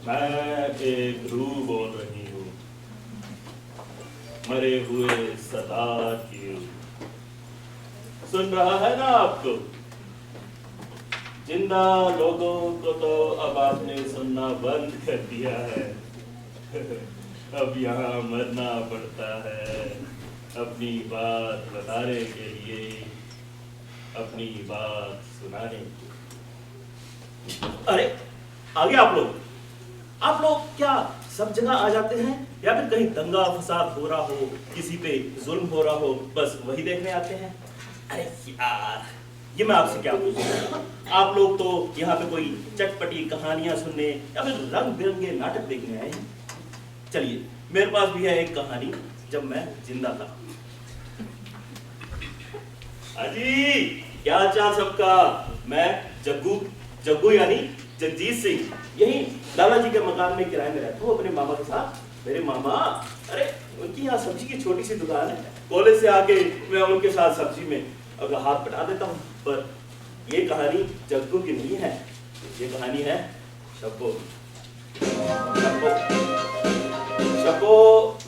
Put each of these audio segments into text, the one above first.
मैं एक रूह बोल रही हूँ, मरे हुए सरदार की रूह। सुन रहा है ना आपको? जिंदा लोगों को तो अब आपने सुनना बंद कर दिया है। अब यहाँ मरना पड़ता है अपनी बात बताने के लिए, अपनी बात सुनाने के लिए। अरे आगे आप लोग क्या सब जगह आ जाते हैं या फिर कहीं दंगा फसाद हो रहा हो, किसी पे जुल्म हो रहा हो, बस वही देखने आते हैं? अरे यार, ये मैं आपसे क्या पूछूं? आप लोग तो यहाँ पे कोई चटपटी कहानियां सुनने या फिर रंग बिरंगे नाटक देखने आए हैं। चलिए, मेरे पास भी है एक कहानी जब मैं जिंदा था। अजी, क्या चाल सबका? मैं जग्गू यानी जगजीत सिंह, यही लाला जी के मकान में किराए में रहता हूँ अपने मामा के साथ। मेरे मामा, अरे उनकी यहाँ सब्जी की छोटी सी दुकान है। कॉलेज से आके मैं उनके साथ सब्जी में अगर हाथ बटा देता हूँ। पर ये कहानी जग्गू की नहीं है, ये कहानी है शब्बो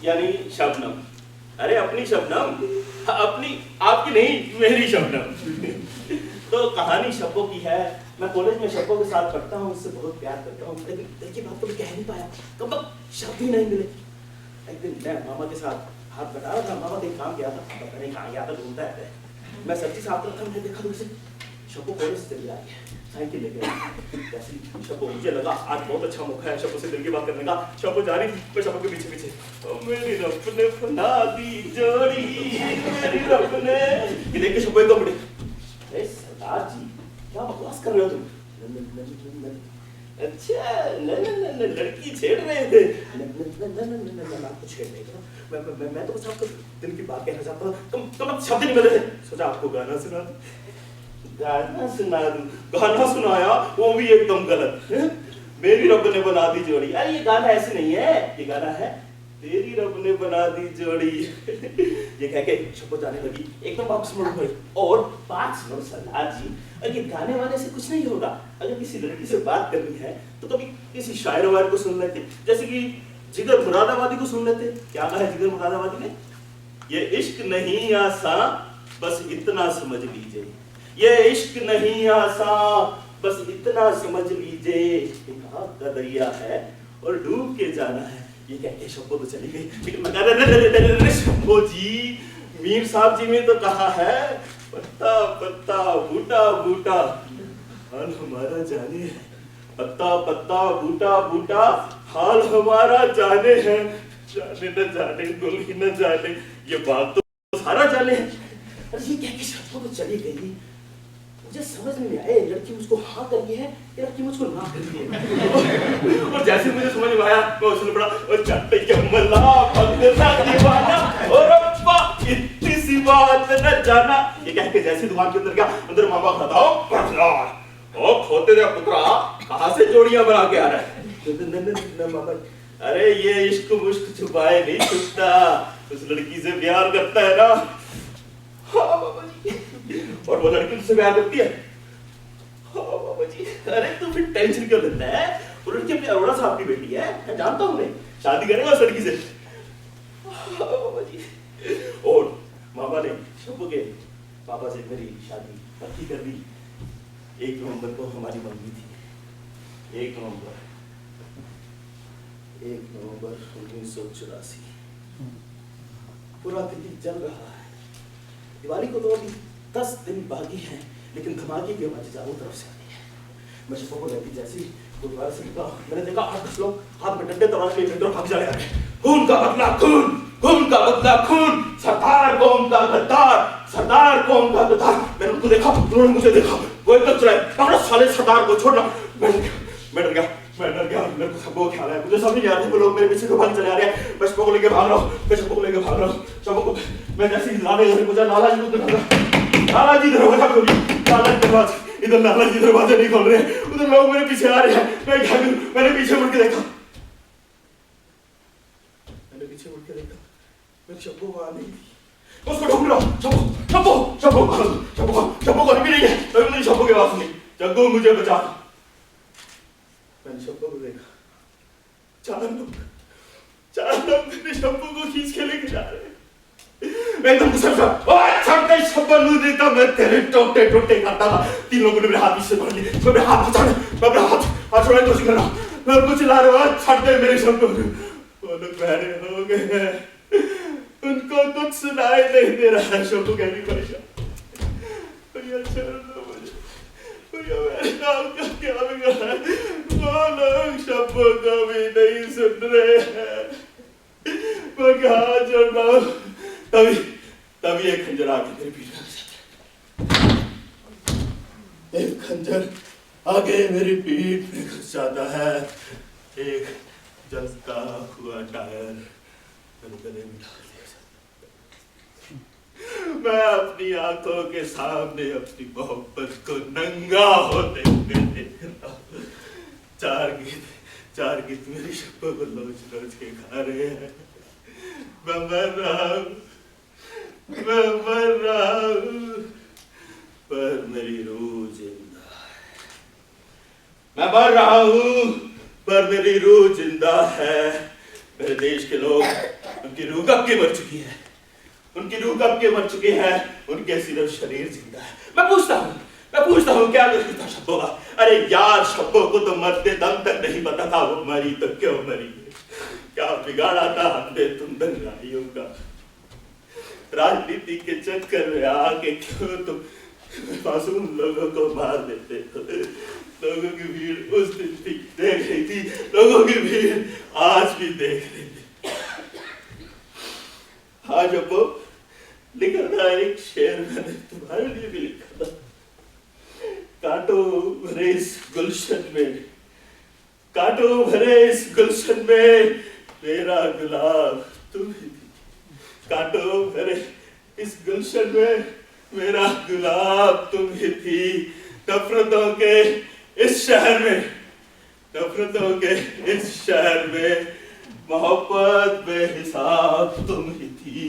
यानी शबनम। अरे अपनी शबनम, अपनी, आपकी नहीं, मेरी शबनम। तो कहानी शब्बो की है। मैं कॉलेज में शब्बो के साथ पढ़ता हूँ, उससे बहुत प्यार करता हूँ, लेकिन दिल की बात तो मैं कह नहीं पाया, कब तक शब्द ही नहीं मिले। एक दिन मैं मामा के साथ हाथ बटा रहा था, मामा कहीं काम गया था, पता नहीं कहाँ गया था, ढूंढता है। मैं सब्जी साफ करता हूँ, मैंने देखा दूर से शब्बो कॉलेज से चली आ रही है, साइकिल लेके। जैसे शब्बो, मुझे लगा आज बहुत अच्छा मौका है शब्बो से दिल की बात करने का। शब्बो जा रही थी, मैं शब्बो के पीछे पीछे, मेरी रब ने बना दी जोड़ी, मेरी रब ने। ये देख के शब्बो एकदम बड़े, अरे सरदार जी क्या बकवास कर रहे हो तुम? अच्छा, लड़की छेड़ रहे थे? आपको छेड़ नहीं था, मैं तो बस आपको दिल की बात कहना चाहता था। तुम शब्द नहीं मिले थे, सोचा आपको गाना सुना दूं। गाना सुनाया, वो भी एकदम गलत। मेरी रब ने बना दी जोड़ी। अरे ये गाना ऐसे नहीं है, ये गाना है तेरी रब ने बना दी जोड़ी। ये कह के शब्बो जाने लगी, एकदम वापस मुड़ गई। और बात सुनो सरदार जी, अगर ये गाने वाने से कुछ नहीं होगा। अगर किसी लड़की से बात करनी है तो कभी किसी शायर वायर को सुन लेते, जैसे कि जिगर मुरादाबादी को सुन लेते। क्या कहा है जिगर मुरादाबादी ने? ये इश्क नहीं आसान, बस इतना समझ लीजिए। ये इश्क नहीं आसान, बस इतना समझ लीजिए। एक आग का दरिया है और डूब के जाना है। ये कह के शब्बो तो चली गई, लेकिन मैं कह रहा शब्बो जी, मीर साहब जी ने तो कहा है, पत्ता पत्ता बूटा बूटा हाल हमारा जाने है। पत्ता पत्ता बूटा बूटा हाल हमारा जाने है। जाने न जाने, गुल ही न जाने, ये बात तो सारा जाने है। अरे ये कह के शब्बो तो चली गई। मुझे समझ नहीं आया, लड़की मुझको हाँ करी है या लड़की मुझको ना करी है। और जैसे मुझे समझ में आया, मैं उसने पड़ा, और चट्टे के मल्ला भगता दीवाना, और अब्बा इतनी सी बात न जाना। ये कह के जैसे दुकान के अंदर गया, अंदर मामा खड़ा था, ओ खोते दे पुत्रा, कहाँ से जोड़ियां बना के आ रहा है? मामा, अरे ये इश्क मुश्क छुपाए नहीं छुपता, उस लड़की से प्यार करता है ना। हाँ बाबा जी, और वो लड़की उससे प्यार करती है। हाँ बाबा जी, अरे तू फिर टेंशन क्यों लेता है? वो लड़की अपनी अरोड़ा साहब की बेटी है, मैं जानता हूँ उन्हें, शादी करेगा उस लड़की से। हाँ बाबा जी। और मामा ने शब्बो के पापा से मेरी शादी पक्की कर दी। 1 नवंबर को हमारी मंगनी थी। 1 नवंबर 1984। पूरा दिल्ली जल रहा है। दिवाली को तो अभी 10 दिन बाकी हैं, लेकिन धमाके की आवाज़ चारों तरफ से आ रही है। मैं शब्बो को लेकर जैसे गुरुद्वारे से निकला, मैंने देखा 8-10 लोग हाथ में डंडे तलवार लिए भाग जा रहे हैं। खून का बदला खून, खून का बदला खून, सरदार कौम का गद्दार, सरदार कौम का गद्दार। मैंने उनको देखा, उन्होंने मुझे देखा, वो एकदम चलाए, पकड़ो साले सरदार को, छोड़ना। मैं डर गया, मेरे को शब्बो ख्याल है, मुझे समझ नहीं आ रहा है, वो लोग मेरे पीछे भाग चले आ रहे हैं। मैं शब्बो को लेके भाग रहा हूँ, शब्बो को मैं जैसे ही लाला जी मुझे लाला जी को देखा, लाला जी दरवाजा खोली, लाला जी दरवाजा, इधर लाला जी दरवाजा नहीं खोल रहे हैं, उधर लोग मेरे पीछे आ रहे हैं। मैं क्या करूं? मैंने पीछे मुड़ के देखा, मेरी शब्बो वहां नहीं थी। उसको ढूंढ रहा हूं, शब्बो कहीं भी नहीं है। तभी मुझे शब्बो की आवाज सुनी, जग्गू मुझे बचा। मैंने शब्बो को देखा, चार लोग मेरे शब्बू को खींच के लेके जा रहे हैं। मैं एकदम गुस्सा था, ओए छड़ते शब्बू नहीं तो मैं तेरे टोटे करता था। तीन लोगों ने मेरे हाथ से पकड़ लिए, मैं हाथ छोड़ने की कोशिश कर रहा हूँ, मैं उनको चिल्ला रहा हूँ, छड़ते मेरे शब्बू। वो लोग बहरे हो गए हैं, उनको कुछ सुनाई नहीं दे रहा है। शब्बू कहनी पड़ेगा, भैया छोड़ दो मुझे, भैया मेरे नाम का क्या बिगड़ा है। वो लोग शब्बू को भी नहीं सुन रहे हैं, मैं कहाँ जोड़ रहा हूँ। तभी एक खंजर आके मेरे पीठ में घुस जाता है। एक खंजर आगे मेरी पीठ में घुस जाता है। एक जलता हुआ टायर मेरे गले में डाल दिया जाता है। मैं अपनी आंखों के सामने अपनी मोहब्बत को नंगा होते हुए देख रहा हूँ। चार गीत मेरी शब्बों को लोच के खा रहे हैं। मैं मर रहा हूँ, पर मेरी रूह जिंदा है। मैं मर रहा हूँ, पर मेरी रूह जिंदा है। मेरे देश के लोग, उनकी रूह कब के मर चुकी है, उनके सिर्फ शरीर जिंदा है। मैं पूछता हूँ क्या दोष था शब्बों का? अरे यार, शब्बों को तो मरते दम तक नहीं पता था वो मरी तो क्यों मरी। क्या बिगाड़ा था हमने तुम दंगाइयों का? राजनीति के चक्कर में आके क्यों तुम मासूम लोगों को मार देते हो? लोगों की भीड़ उस दिन भी देख रही थी, लोगों की भीड़ आज भी देख रही थी। आज वो लिखा था एक शेर, मैंने तुम्हारे लिए भी लिखा था। कांटों भरे इस गुलशन में मेरा गुलाब तुम ही थी। कांटों भरे इस गुलशन में मेरा गुलाब तुम ही थी। नफरतों के इस शहर में मोहब्बत बेहिसाब तुम ही थी।